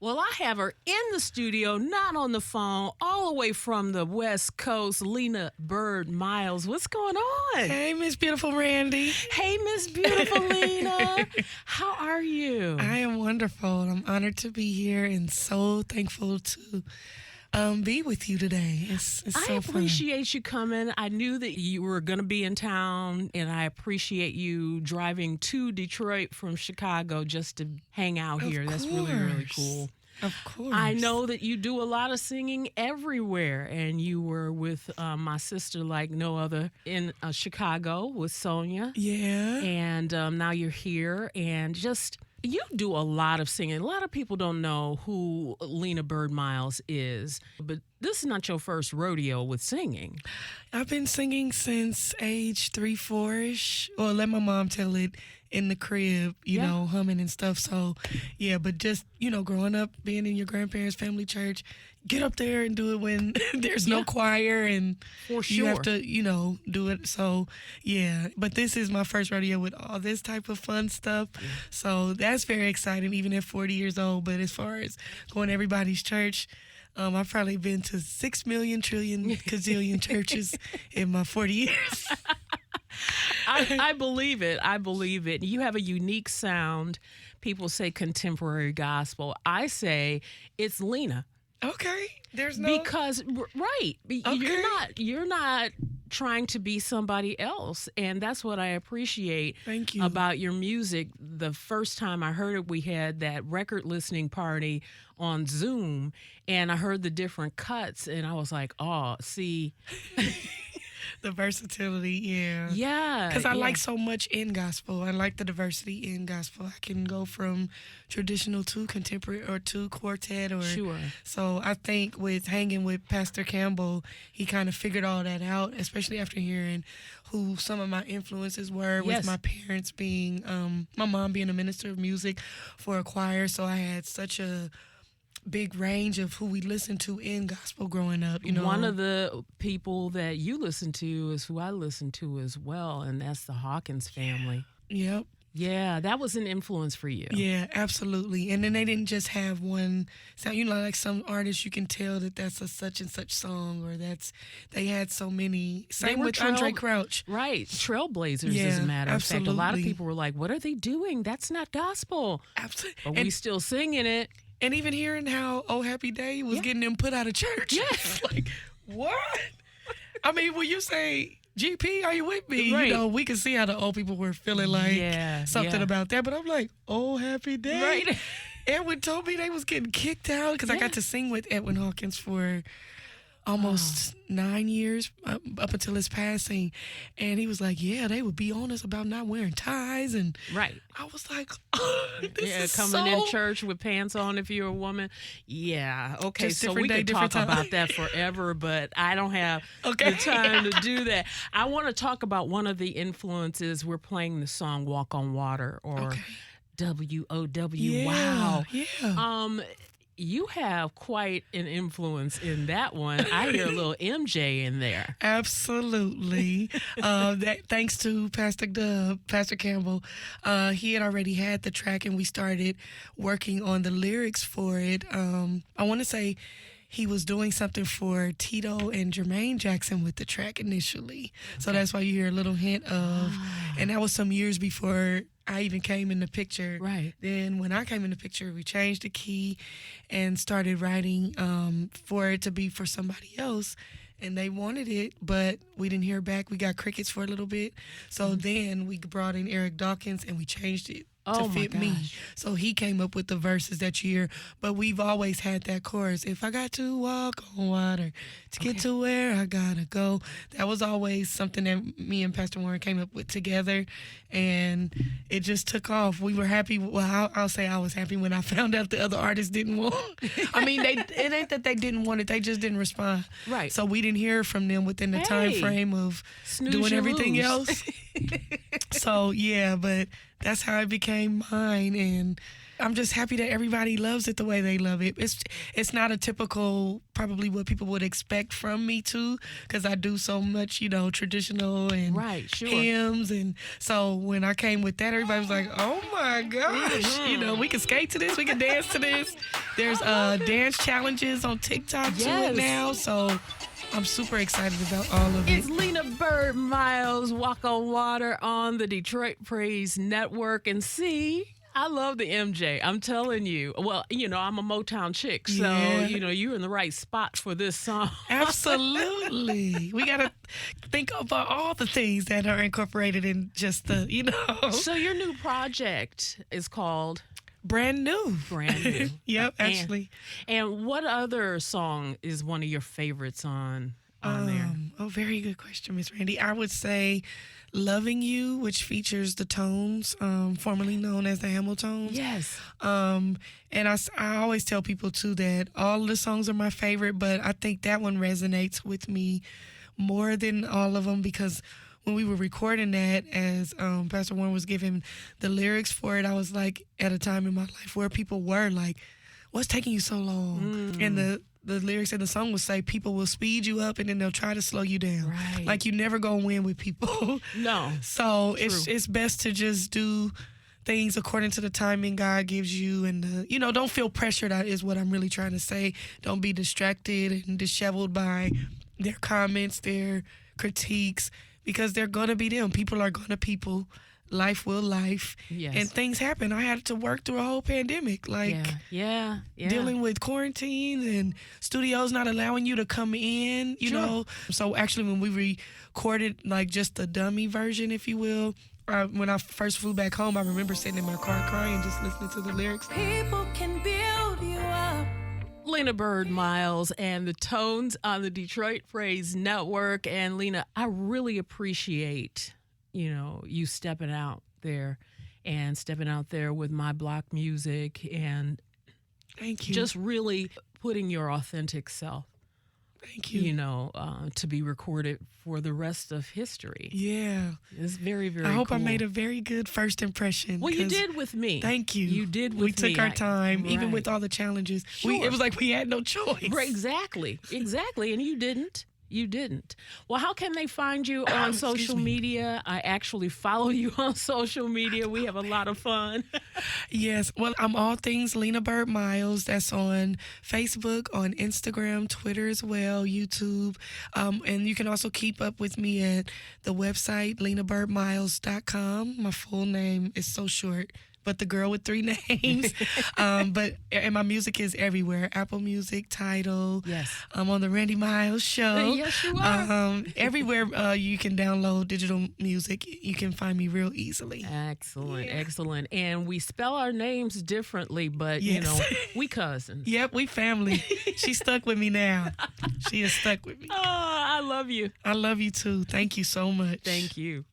Well, I have her in the studio, not on the phone, all the way from the West Coast, Lena Byrd Miles. What's going on? Hey, Miss Beautiful Randy. Hey, Miss Beautiful Lena. How are you? I am wonderful. I'm honored to be here and so thankful to be with you today. It's so I appreciate you coming. I knew that you were going to be in town, and I appreciate you driving to Detroit from Chicago just to hang out here. That's really, really cool. Of course. I know that you do a lot of singing everywhere, and you were with my sister like no other in Chicago with Sonia. Yeah. And now you're here, and just... You do a lot of singing. A lot of people don't know who Lena Byrd Miles is, but this is not your first rodeo with singing. I've been singing since age 3, 4-ish. Or let my mom tell it in the crib, you know, humming and stuff. So, yeah, but just, growing up, being in your grandparents' family church, get up there and do it when there's no choir and For sure. you have to, do it. So, yeah. But this is my first rodeo with all this type of fun stuff. Yeah. So that's very exciting, even at 40 years old. But as far as going to everybody's church, I've probably been to 6 million, trillion, gazillion churches in my 40 years. I believe it. I believe it. You have a unique sound. People say contemporary gospel. I say it's Lena. Okay. There's because right. Okay. You're not trying to be somebody else, and that's what I appreciate Thank you. about your music. The first time I heard it, we had that record listening party on Zoom, and I heard the different cuts, and I was like, oh, see. The versatility, yeah. Yeah. Because I like so much in gospel. I like the diversity in gospel. I can go from traditional to contemporary or to quartet. Sure. So I think with hanging with Pastor Campbell, he kind of figured all that out, especially after hearing who some of my influences were, with my parents being, my mom being a minister of music for a choir. So I had such a big range of who we listened to in gospel growing up. One of the people that you listen to is who I listen to as well, and that's the Hawkins family. Yep. Yeah, that was an influence for you. Yeah, absolutely. And then they didn't just have one sound. Like some artists, you can tell that that's a such and such song, or they had so many. Same with Andre Crouch. Right. Trailblazers, as a matter of fact. A lot of people were like, what are they doing? That's not gospel. Absolutely. But we still singing it. And even hearing how Oh Happy Day was getting them put out of church. Yes. Like, what? I mean, when you say, GP, are you with me? Right. We can see how the old people were feeling like something about that. But I'm like, Oh Happy Day. Right. Edwin told me they was getting kicked out because I got to sing with Edwin Hawkins for almost 9 years up until his passing. And he was like, they would be honest about not wearing ties. And I was like, this is coming in church with pants on if you're a woman. Yeah. Okay. So we could talk about that forever, but I don't have the time to do that. I want to talk about one of the influences. We're playing the song Walk on Water, or W-O-W. Yeah, wow. Yeah. You have quite an influence in that one. I hear a little MJ in there. Absolutely. Thanks to Pastor Campbell. He had already had the track, and we started working on the lyrics for it. I want to say he was doing something for Tito and Jermaine Jackson with the track initially. So that's why you hear a little hint of, and that was some years before I even came in the picture. Right. Then when I came in the picture, we changed the key and started writing for it to be for somebody else. And they wanted it, but we didn't hear back. We got crickets for a little bit. So then we brought in Eric Dawkins, and we changed it to fit me. So he came up with the verses that you hear. But we've always had that chorus. If I got to walk on water to get to where I gotta go. That was always something that me and Pastor Warren came up with together. And it just took off. We were happy. Well, I'll say I was happy when I found out the other artists didn't want. I mean, it ain't that they didn't want it. They just didn't respond. Right. So we didn't hear from them within the time frame of doing everything else. So, yeah, but that's how it became mine. And I'm just happy that everybody loves it the way they love it. It's not a typical, probably what people would expect from me too, because I do so much, traditional and hymns, and so when I came with that, everybody was like, "Oh my gosh, we can skate to this, we can dance to this." There's dance challenges on TikTok to it now, so I'm super excited about all of it. It's Lena Byrd Miles, Walk on Water on the Detroit Praise Network. And see, I love the MJ. I'm telling you. Well, I'm a Motown chick, so, you're in the right spot for this song. Absolutely. We got to think about all the things that are incorporated in just the, So your new project is called... Brand new. Yep, actually. And what other song is one of your favorites on there? Oh, very good question, Miss Randy. I would say Loving You, which features the Tones, formerly known as the Hamiltones. Yes. And I always tell people, too, that all of the songs are my favorite, but I think that one resonates with me more than all of them because... when we were recording that, as Pastor Warren was giving the lyrics for it, I was like at a time in my life where people were like, "What's taking you so long?" And the lyrics in the song would say, "People will speed you up and then they'll try to slow you down." Right. Like you never gonna win with people. No. So it's best to just do things according to the timing God gives you, and don't feel pressured. Is what I'm really trying to say. Don't be distracted and disheveled by their comments, their critiques. Because they're going to be them. People are going to people. Life will life. Yes. And things happen. I had to work through a whole pandemic. Yeah. Dealing with quarantines and studios not allowing you to come in, you know. So actually when we recorded just the dummy version, if you will, when I first flew back home, I remember sitting in my car crying, just listening to the lyrics. People can build you up. Lena Byrd Miles and the Tones on the Detroit Praise Network. And Lena, I really appreciate, you stepping out there with My Block Music and thank you. Just really putting your authentic self. Thank you. To be recorded for the rest of history. Yeah. It's very, very I hope cool. I made a very good first impression. Well, you did with me. Thank you. You did with me. We took our time, even with all the challenges. Sure. It was like we had no choice. Right, exactly. And you didn't. Well, how can they find you on social media? I actually follow you on social media. We have a lot of fun. Yes. Well, I'm all things Lena Byrd Miles. That's on Facebook, on Instagram, Twitter as well, YouTube. And you can also keep up with me at the website, lenabyrdmiles.com. My full name is so short. But the girl with 3 names. And my music is everywhere. Apple Music, Tidal. Yes. I'm on the Randy Miles Show. Yes, you are. Everywhere you can download digital music, you can find me real easily. Excellent. And we spell our names differently, but, we cousins. Yep, we family. She's stuck with me now. She is stuck with me. Oh, I love you. I love you, too. Thank you so much. Thank you.